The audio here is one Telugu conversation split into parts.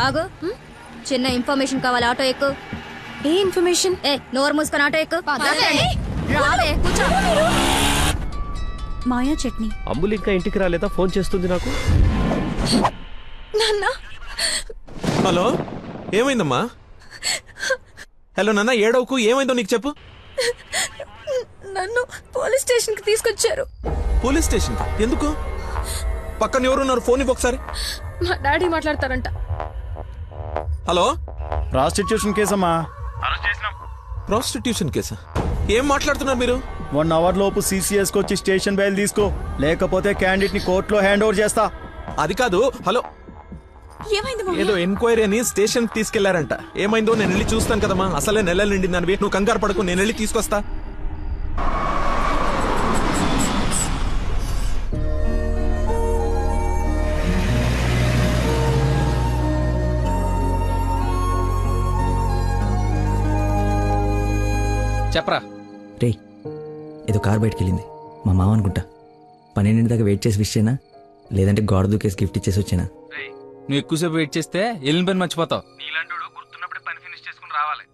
ఆగు. చిన్న ఇన్ఫర్మేషన్ కావాలి, ఆటో ఎక్కు. ఏ ఇన్ఫర్మేషన్? నోరు మూసుకొని ఆటో ఎక్కు. కూర్చో. మాయా చట్నీ. అంబులు ఇంకా ఇంటికి రాలేదా? ఫోన్ చేస్తుంది నాకు. నాన్న. హలో, ఏమైందమ్మా? హలో నాన్న, ఏడవకు. ఏమైందో నీకు చెప్పు. నన్ను పోలీస్ స్టేషన్ కి తీసుకొచ్చారు. పోలీస్ స్టేషన్ ఎందుకు? పక్కన ఎవరున్నారు? ఫోన్ ఇవ్వు ఒకసారి. మా డాడీ మాట్లాడతారంట. హలో, ప్రాస్టిట్యూషన్ కేసమ్మా. ప్రాస్టిట్యూషన్ కేసా? ఏం మాట్లాడుతున్నారు మీరు? 1 అవర్ లోపు CCS కి వచ్చి స్టేషన్ బయలు తీసుకో, లేకపోతే క్యాండిడేట్ ని కోర్టులో హ్యాండ్ ఓవర్ చేస్తా. అది కాదు. హలో, ఏమైంది? ఏదో ఎంక్వైరీ అని స్టేషన్ కి తీసుకెళ్లారంట. ఏమైందో నేను వెళ్ళి చూస్తాను కదమ్మా. అసలే నెలలు నిండింది. నువ్వు కంగారు పడకు, నేను వెళ్ళి తీసుకొస్తా. చెప్పరా. రే, ఏదో కార్ బయటకు వెళ్ళింది. మా మామ అనుకుంటా. 12 దాకా వెయిట్ చేసి విష్ చేయనా, లేదంటే గోడ దూకేసి గిఫ్ట్ ఇచ్చేసి వచ్చేనా? నువ్వు ఎక్కువసేపు వెయిట్ చేస్తే వెళ్ళిన పని మర్చిపోతావు. నీలాంటి గుర్తున్నప్పుడే పని ఫినిష్ చేసుకుని రావాలి.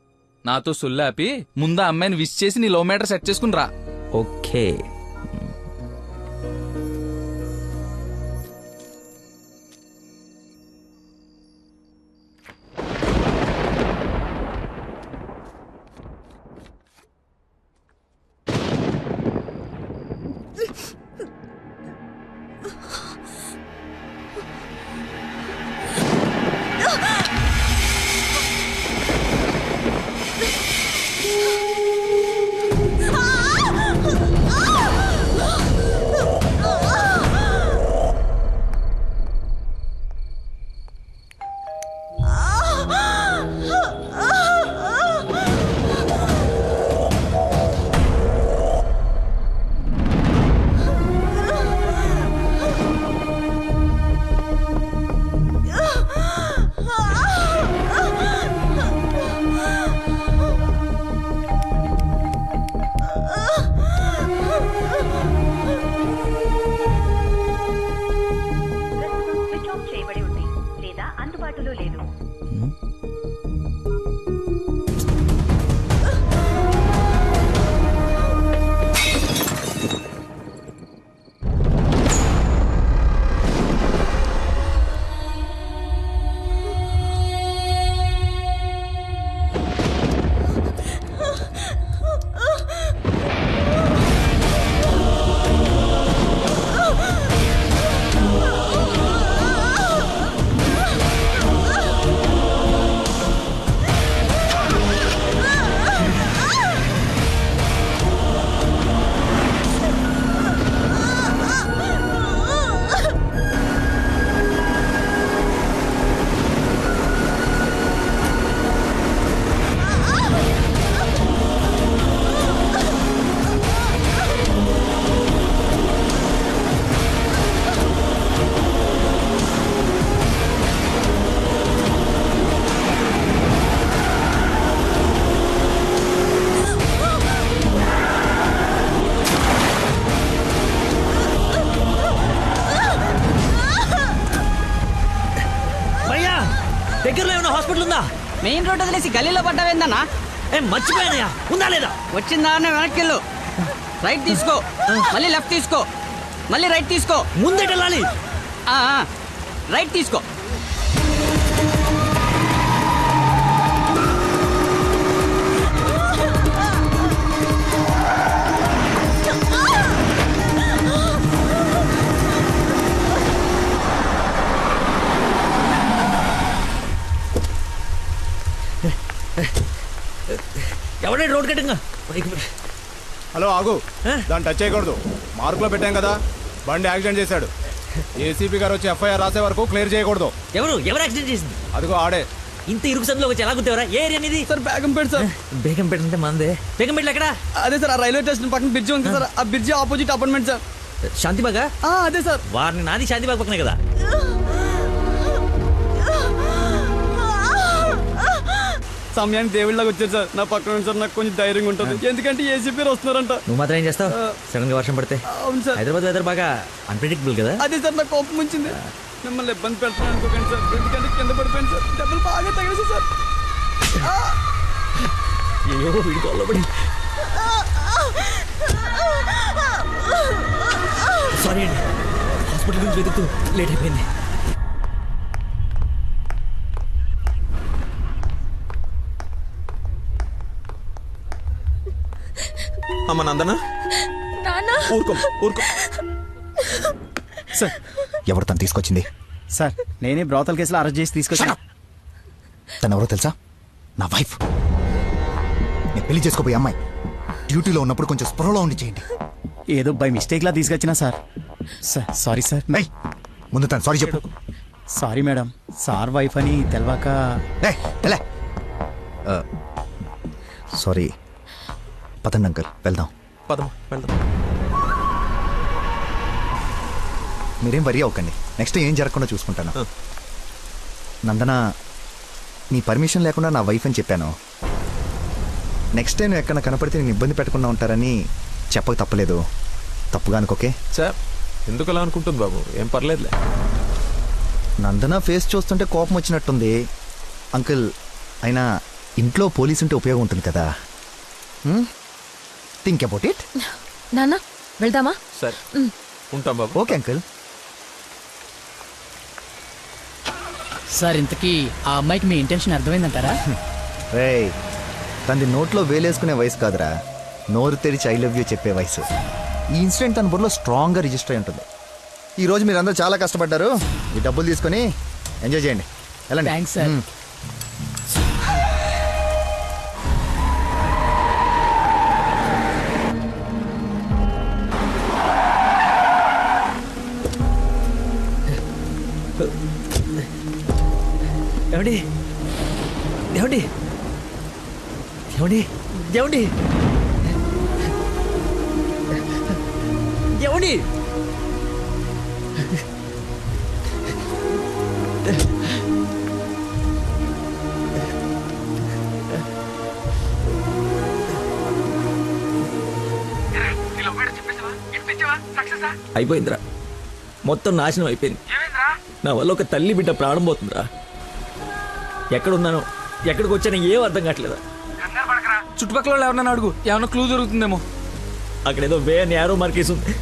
నాతో సొల్లాపి ముందు అమ్మాయిని విష్ చేసి నీ లవ్ మ్యాటర్ సెట్ చేసుకుని రా. ఓకే. దగ్గరలో ఏమైనా హాస్పిటల్ ఉందా? మెయిన్ రోడ్ వదిలేసి గల్లీలో పడ్డావేందన్నా? మర్చిపోయానయా, ఉందా లేదా? వచ్చిందా వెనక్కిళ్ళు. రైట్ తీసుకో, మళ్ళీ లెఫ్ట్ తీసుకో, మళ్ళీ రైట్ తీసుకో. ముందేట వెళ్ళాలి. రైట్ తీసుకో. ఎవడే రోడ్ కట్టింగా? హలో, ఆగు. దాన్ని టచ్ చేయకూడదు. మార్కులో పెట్టాం కదా. బండి యాక్సిడెంట్ చేశాడు. ఏసీపీ గారు వచ్చి FIR రాసే వరకు క్లియర్ చేయకూడదు. ఎవరు యాక్సిడెంట్ చేసింది? అదిగో ఆడే. ఇంత ఇరుకు సందులో వచ్చి ఎలా గుర్తేవరా? ఏ ఏరియా అనేది? Sir Begumpet sir. బేగంపేట అంటే మందే. బేగంపేట ఎక్కడ? అదే సార్, ఆ రైల్వే స్టేషన్ పక్కన బ్రిడ్జి ఉంది సార్. ఆ బ్రిడ్జి ఆపోజిట్ అపార్ట్మెంట్ సార్. శాంతిబాగా? అదే సార్. వారిని నాది శాంతిబాగ్ పక్కనే కదా. సమయానికి దేవుళ్ళగా వచ్చారు సార్. నా పక్కన సార్ నాకు కొంచెం ధైర్యంగా ఉంటుంది, ఎందుకంటే ఏసీపీ గారు వస్తున్నారంట. నువ్వు మాత్రం ఏం చేస్తావు? సడన్ గా వర్షం పడితే అవును సార్. హైదరాబాద్ వెదర్ బాగా అన్ప్రెడిక్టబుల్ కదా. అదే సార్ నాకు కోపం వచ్చింది. మిమ్మల్ని ఇబ్బంది పెడతాను అనుకోకండి సార్, ఎందుకంటే కింద పడిపోయింది సార్, దెబ్బలు బాగా తగిలేసి సార్. అయ్యో వీడి కాల్లో పడి. సారీ అండి, హాస్పిటల్ నుంచి వెతుకుతూ లేట్ అయిపోయింది. అమ్మ నందన, నానా ఊరుకో ఊరుకో. సార్ ఎవరు తను తీసుకొచ్చింది? సార్ నేనే బ్రోతల్ కేసులో అరెస్ట్ చేసి తీసుకొచ్చాను. తను ఎవరో తెలుసా? నా వైఫ్. నేను పెళ్లి చేసుకోబోయే అమ్మాయి. డ్యూటీలో ఉన్నప్పుడు కొంచెం స్పృహలో ఉండి చేయండి. ఏదో బై మిస్టేక్ లా తీసుకొచ్చినా సార్. Sir sorry sir. ఏయ్, ముందు తను సారీ చెప్పు. సారీ మేడం, సార్ వైఫ్ అని తెలవాక. ఏయ్, ఎలా? సారీ. పదండి అంకుల్, వెళ్దాం. పదమ్మా వెళ్దాం. మీరేం వరి అవ్వకండి, నెక్స్ట్ ఏం జరగకుండా చూసుకుంటాను. ఆ. నందన, నీ పర్మిషన్ లేకుండా నా వైఫ్ అని చెప్పాను. నెక్స్ట్ టైం ఎక్కడ కనపడితే నేను ఇబ్బంది పెట్టకుండా ఉంటారని చెప్పక తప్పలేదు. తప్పుగా అనుకోకే. సార్ ఎందుకు అలా అనుకుంటుంది బాబు, ఏం పర్లేదులే. నందన ఫేస్ చూస్తుంటే కోపం వచ్చినట్టుంది. అంకుల్, అయినా ఇంట్లో పోలీస్ ఉంటే ఉపయోగం ఉంటుంది కదా. Think about it. నాన్న వెళ్దామా? సరే ఉంటాం బాబు. Okay uncle. సార్ ఇంతకీ ఆ అమ్మాయికి మీ ఇంటెన్షన్ అర్థమైందంటారా? రేయ్, తనది నోట్లో వేలేసుకునే వయసు కాదురా, నోరు తెరిచి ఐ లవ్ యూ చెప్పే వయసు. ఈ ఇన్సిడెంట్ తన బుర్రలో స్ట్రాంగ్గా రిజిస్టర్ అయి ఉంటుంది. ఈరోజు మీరందరూ చాలా కష్టపడ్డారు. ఈ డబ్బులు తీసుకొని ఎంజాయ్ చేయండి. వెళ్ళండి. Thanks sir. ఏమండి ఏమండి ఏమండి ఏమండి ఏమండి అయిపోయిందిరా, మొత్తం నాశనం అయిపోయింది. నా వల్ల ఒక తల్లి బిడ్డ ప్రాణం పోతుందిరా. ఎక్కడున్నానో ఎక్కడికి వచ్చానో ఏం అర్థం కావట్లేదా. చుట్టుపక్కల వాళ్ళు ఎవరన్నా అడుగు, ఏమన్నా క్లూ దొరుకుతుందేమో. అక్కడేదో వే అని యారో మార్కేసి ఉంది.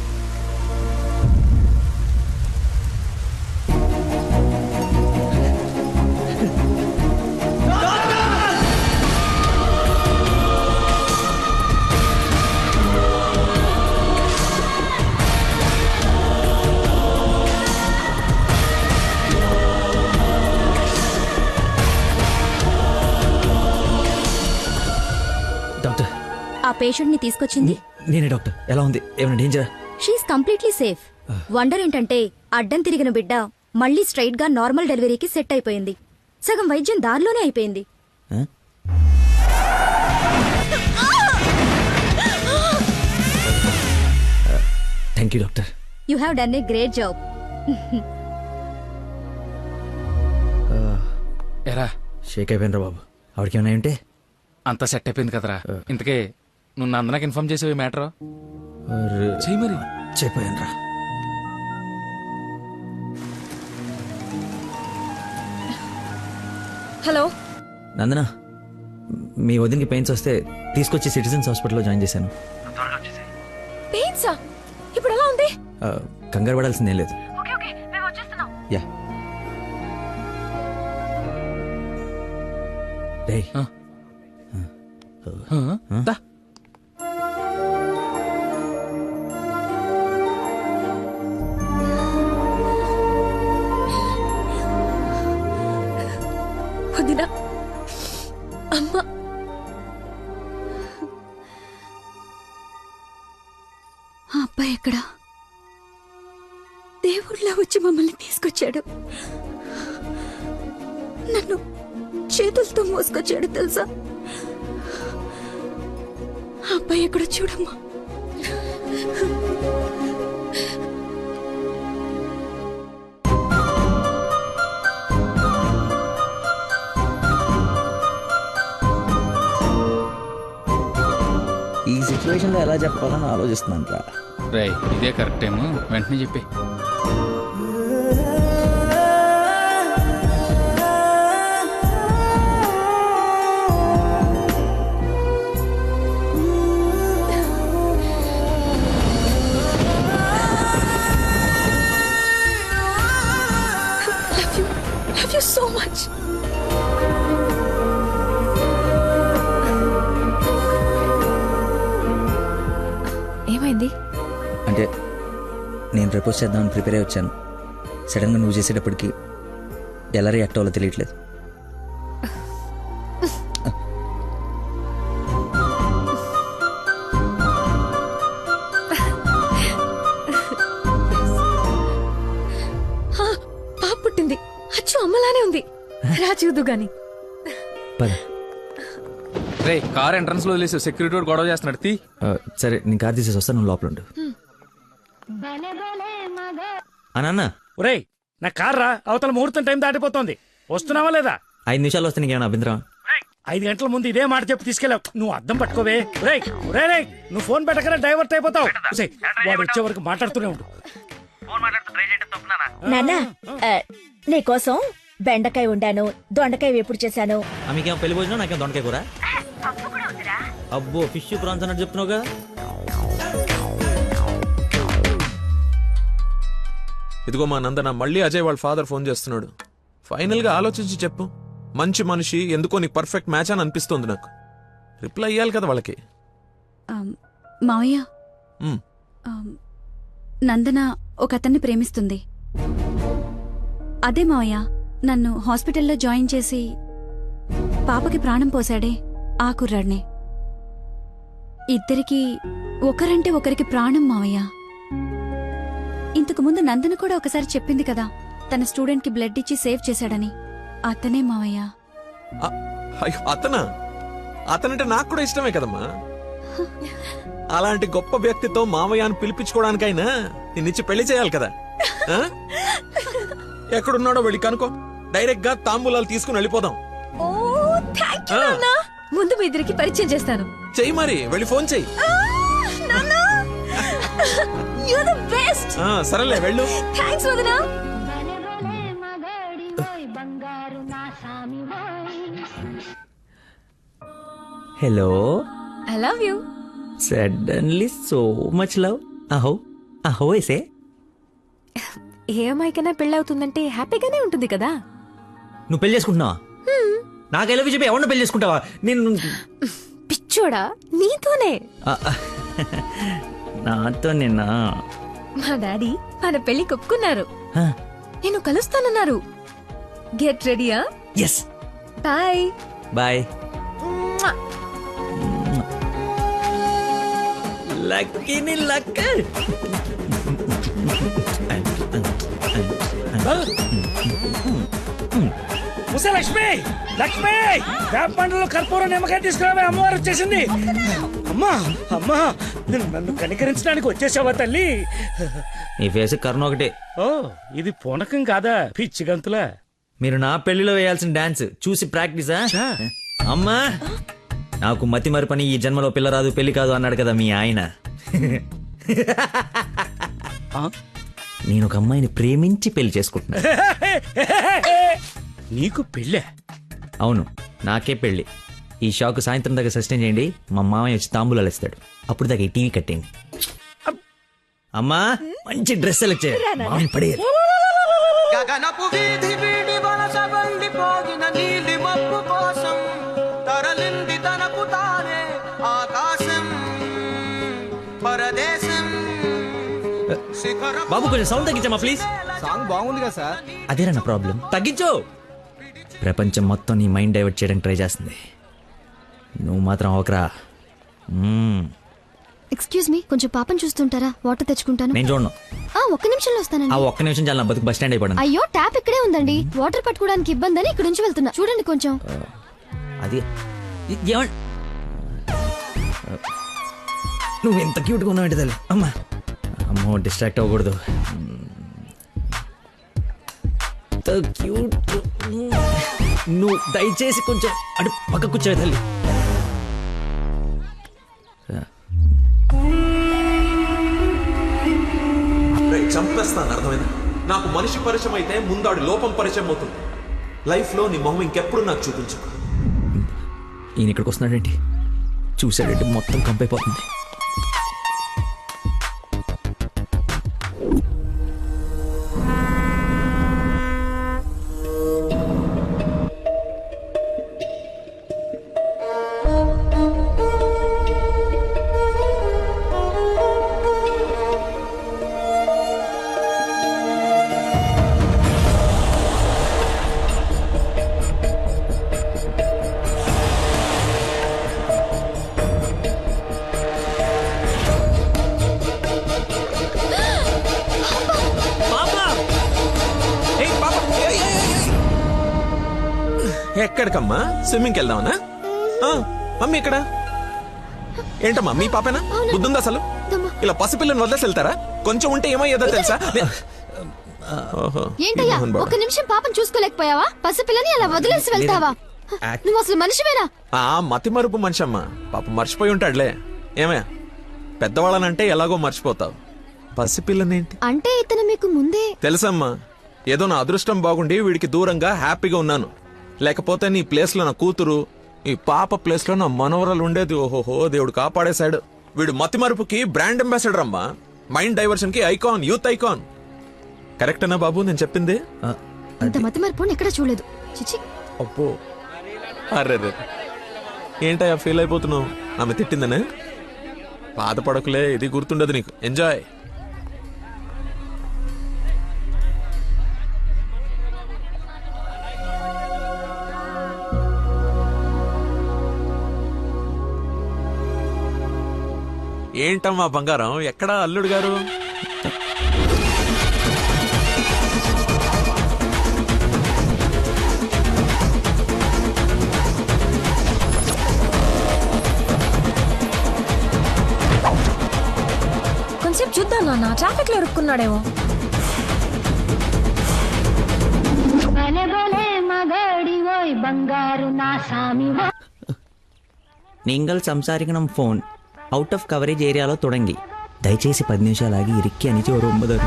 డాక్టర్, ఆ పేషెంట్ ని తీసుకొచ్చింది నేనే డాక్టర్. ఎలా ఉంది? ఏమైనా డేంజరా? She's completely safe. వండర్ ఏంటంటే అడ్డం తిరిగిన బిడ్డ మళ్ళీ స్ట్రైట్ గా నార్మల్ డెలివరీకి సెట్ అయిపోయింది. సగం వైద్యం దారిలోనే అయిపోయింది. Thank you doctor. You have done a great job. ఎరా షేక్ అయిపోయినరా బాబు. ఆవిడకి ఏమైనా ఉంటే అంతా సెట్ అయిపోయింది కదరా. ఇంతకే నువ్వు నందనకి ఇన్ఫార్మ్ చేసేవి మ్యాటర్ చెయ్యి మరి. చెప్పాను రా. హలో నందన, మీ వదినకి పెయిన్స్ వస్తే తీసుకొచ్చి సిటిజన్స్ హాస్పిటల్లో జాయిన్ చేశాను. పెయిన్సా? ఇప్పుడు ఎలా ఉంది? కంగారు పడాల్సిందేం లేదు. యా. రేయ్, దా. వదినా, అమ్మ, ఆ అబ్బాయి ఎక్కడా? దేవుళ్ళ వచ్చి మమ్మల్ని తీసుకొచ్చాడు. నన్ను చేతులతో మోసుకొచ్చాడు తెలుసా? ఆ అబ్బాయి ఎక్కడ చూడమ్మా. గా ఎలా చెప్పాలని ఆలోచిస్తున్నాను రా. రేయ్ ఇదే కరెక్ట్ టైం, వెంటనే చెప్పి. Love you so much. ఏమైంది? అంటే నేను ప్రపోజ్ చేద్దామని ప్రిపేర్ అయి వచ్చాను. సడన్గా నువ్వు చేసేటప్పటికి ఎలా రియాక్ట్ అవ్వాలో తెలియట్లేదు. పాప పుట్టింది, అచ్చు అమ్మలానే ఉంది. రా చూద్దు గాని. పద. రే కార్ ఎంట్రన్స్ లో వదిలేసి సెక్యూరిటీ వాడు గొడవ చేస్తున్నాడు. తీ. సరే నేను కార్ తీసేసి వస్తాను, నువ్వు లోపల ఉండు. నాన్న ఒరేయ్ నా కార్ రా, అవతల ముహూర్తం టైం దాటిపోతుంది. వస్తున్నావా లేదా? 5 నిమిషాలు వస్తే నీకేమైనా అభ్యంతరం? 5 గంటల ముందు ఇదే మాట చెప్పి తీసుకెళ్ళావు. నువ్వు అద్దం పట్టుకోవే. రేయ్ రేయ్ నువ్వు ఫోన్ పెట్టకనే డైవర్ట్ అయిపోతావు. వాడు వచ్చే వరకు మాట్లాడుతూనే ఉండు. నాన్న నీకోసం బెండకాయ వండాను, దొండకాయ వేపుడు చేశాను. మీకేమో పెళ్లి భోజనం, నాకేమో దొండకాయ కూర. అబ్బో ఫిష్ ప్రాన్స్ అన్నట్టు చెప్తున్నావుగా. ఇదిగో మా నందన, మళ్ళీ అజయ్ వాళ్ళ ఫాదర్ ఫోన్ చేస్తున్నాడు. ఫైనల్ గా ఆలోచించి చెప్పు. మంచి మనిషి, ఎందుకో నీకు పర్ఫెక్ట్ మ్యాచ్ అని అనిపిస్తుంది నాకు. రిప్లై ఇయ్యాలి కదా వాళ్ళకి. మావయ్య ఉమ్. నందన ఒక అతన్ని ప్రేమిస్తుంది. అదే మావయ్య నన్ను హాస్పిటల్లో జాయిన్ చేసి పాపకి ప్రాణం పోసాడే ఆ కుర్రాడినే. ఇద్దరికి ఒకరంటే ఒకరికి ప్రాణం మావయ్య. ఇంతకు ముందు నందన కూడా ఒకసారి చెప్పింది కదా, తన స్టూడెంట్ కి బ్లడ్ ఇచ్చి సేవ్ చేశాడని. అతనే మావయ్య. అయ్యో అతనా? అతనంటే నాకు కూడా ఇష్టమే కదమ్మా. అలాంటి గొప్ప వ్యక్తితో మామయ్యను పిలిపించుకోవడానికైనా నిన్నిచ్చి పెళ్లి చేయాలి కదా. ఆ? ఎక్కడున్నాడో వెళ్ళి కనుకో, డైరెక్ట్ గా తాంబూలాలు తీసుకుని వెళ్ళిపోదాం. ఓ థాంక్యూ నాన్న. ముందు మీ ఇద్దరికి పరిచయం చేస్తాను. చెయ్యి మరి, వెళ్ళి ఫోన్ చెయ్యి. నాన్న యు ఆర్ ది బెస్ట్. సరేలే వెళ్ళు. థాంక్స్ వదనా. Hello. I love you. Suddenly so much love. అహో అహో ఏసే. ఏ అమ్మాయికైనా పెళ్ళవుతుందంటే హ్యాపీగానే ఉంటుంది కదా. నువ్వు పెళ్లి చేసుకుంటున్నావా? నాకు ఎలా చెప్పి ఎవరిని పెళ్లి చేసుకుంటావా? నేను పిచ్చోడా నీతోనే. నాతో నిన్న మా డాడీ మన పెళ్లి ఒప్పుకున్నారు. నేను కలుస్తానన్నారు. గెట్ రెడీయా? ఎస్. Bye bye. లక్కీని లక్క. లక్ష్మి లక్ష్మి వేప పండ్లలో కర్పూరం నిమ్మకాయ తీసుకురావే, అమ్మవారు వచ్చేసింది. అమ్మా అమ్మా నన్ను కనికరించడానికి వచ్చేసావా తల్లి? నీ ఫేస్ కర్ణ ఒకటే. ఓ ఇది పూనకం కాదా పిచ్చి గంతులా? మీరు నా పెళ్లిలో వేయాల్సిన డాన్స్ చూసి ప్రాక్టీసా? అమ్మా నాకు మతి మరి పని, ఈ జన్మలో పిల్ల రాదు పెళ్లి కాదు అన్నాడు కదా మీ ఆయన. నేను ఒక అమ్మాయిని ప్రేమించి పెళ్లి చేసుకుంటున్నా. నీకు పెళ్ళే? అవును నాకే పెళ్లి. ఈ షాక్ సాయంత్రం దాకా సస్టైన్ చేయండి, మా మామయ్య వచ్చి తాంబూలాలు ఇస్తాడు. అప్పుడు దాకా ఈ టీవీ కట్టేయండి. అమ్మా మంచి డ్రెస్ సెలెక్ట్ చేయాలి, మామయ్య పడేయాలి. గగనపు వీధి వీడి వలస వండిపోగిన నీలి మబ్బు కోసం తరలింది తనకు తానే ఆకాశం పరదేశం. బాబు కొంచెం సౌండ్ తగ్గించమ్మా ప్లీజ్. సాంగ్ బాగుంది కదా సార్. అదేరా నా ప్రాబ్లం, తగ్గించు. ప్రపంచం మొత్తం నీ మైండ్ డైవర్ట్ చేయడానికి ట్రై చేస్తుంది, నువ్వు మాత్రం అవకరా. ఎక్స్క్యూజ్ మీ, కొంచెం పాపం చూస్తుంటారా? వాటర్ తెచ్చుకుంటాను. నేను చూడను. ఒక్క నిమిషంలో వస్తానండి. ఆ ఒక్క నిమిషం చాలా నా బతుకు బస్ స్టాండ్ అయిపోయాను. అయ్యో ట్యాప్ ఇక్కడే ఉందండి, వాటర్ పట్టుకోవడానికి ఇబ్బంది అని ఇక్కడ నుంచి వెళ్తున్నా. చూడండి కొంచెం. అది నువ్వు ఎంత క్యూట్గా ఉన్నావు అంటే తల్లి. అమ్మా అమ్మో డిస్ట్రాక్ట్ అవ్వకూడదు. క్యూట్. నువ్వు దయచేసి కొంచెం అటు పక్క కూర్చోవే తల్లి. భరిస్తాను, అర్థమైంది? నాకు మనిషి పరిచయం అయితే ముందాడు లోపం పరిచయం అవుతుంది. లైఫ్లో నీ మొహం ఇంకెప్పుడు నాకు చూపించు. ఈయన ఇక్కడికి వస్తున్నాడేంటి? చూసాడంటే మొత్తం కంపైపోతుంది. ఎక్కడికమ్మా? స్విమ్మింగ్కి వెళ్దామనా? మమ్మీ ఇక్కడ ఏంటమ్మా మీ పాపేనా? బుద్ధుందా అసలు? ఇలా పసిపిల్లని వదిలేసి వెళ్తారా? కొంచెం ఉంటే ఏమయ్యేదో తెలుసా? ఏంటయ్యా ఒక నిమిషం పాపం చూసుకోలేకపోయావా? పసిపిల్లని అలా వదిలేసి వెళ్తావా? నువ్వు అసలు మనిషివేనా? మతి మరుపు మనిషి అమ్మా, పాప మర్చిపోయి ఉంటాడులే. ఏమే పెద్దవాళ్ళనంటే ఎలాగో మర్చిపోతావు, పసిపిల్లనేంటి అంటే ఇతను మీకు ముందే తెలుసమ్మా. ఏదో నా అదృష్టం బాగుండి వీడికి దూరంగా హ్యాపీగా ఉన్నాను. లేకపోతే నీ ప్లేస్ లో నా కూతురు, ఈ పాప ప్లేస్ లో నా మనవరాలు ఉండేది. ఓహోహో, దేవుడు కాపాడేశాడు. వీడు మతి మరుపుకి బ్రాండ్ అంబాసిడర్ అమ్మా, మైండ్ డైవర్షన్ కి ఐకాన్, యూత్ ఐకాన్. కరెక్టేనా బాబు నేను చెప్పింది? ఇంత మతి మరపు ఎక్కడ చూడలేదు. చిచి. అప్పో, అరే ఏంటయ్యా ఫీల్ అయిపోతున్నావు? ఆమె తిట్టిందనే? బాధపడకులే, ఇది గుర్తుండదు నీకు. ఎంజాయ్. ఏంటమ్మా బంగారం, ఎక్కడా అల్లుడు గారు? కొంచెం చూద్దాం నాన్న, ట్రాఫిక్ లో ఇరుక్కున్నాడేమో. നിങ്ങൾ സംസാരിക്കണം ഫോൺ ഔട്ട് ഓഫ് കവറേജ് ഏരിയలో തുടങ്ങി. దయచేసి 10 నిమిషాలు ఆగి ఇరిక్కి అని 9.